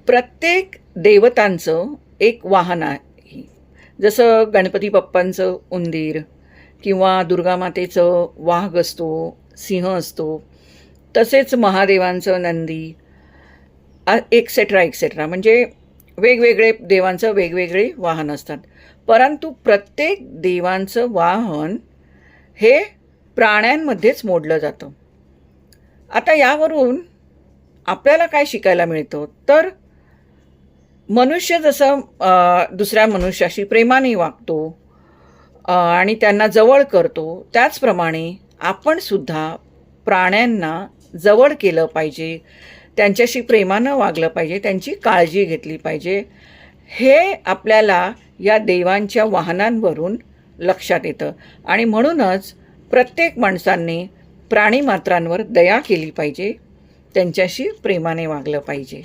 प्रत्येक देवतांचं एक वाहन आहे. जसं गणपती बाप्पांचं उंदीर किंवा दुर्गामातेचं वाघ असतो, सिंह असतो. तसेच महादेवांचं नंदी, एक्सेट्रा एक्सेट्रा. म्हणजे वेगवेगळे देवांचं वेगवेगळे वाहन असतात. परंतु प्रत्येक देवांचं वाहन हे प्राण्यांमध्येच मोडलं जातं. आता यावरून आपल्याला काय शिकायला मिळतं, तर मनुष्य जसं दुसऱ्या मनुष्याशी प्रेमाने वागतो आणि त्यांना जवळ करतो, त्याचप्रमाणे आपण सुद्धा प्राण्यांना जवळ केलं पाहिजे, त्यांच्याशी प्रेमानं वागलं पाहिजे, त्यांची काळजी घेतली पाहिजे. हे आपल्याला या देवांच्या वाहनांवरून लक्षात येतं. आणि म्हणूनच प्रत्येक माणसांनी प्राणीमात्रांवर दया केली पाहिजे, त्यांच्याशी प्रेमाने वागलं पाहिजे.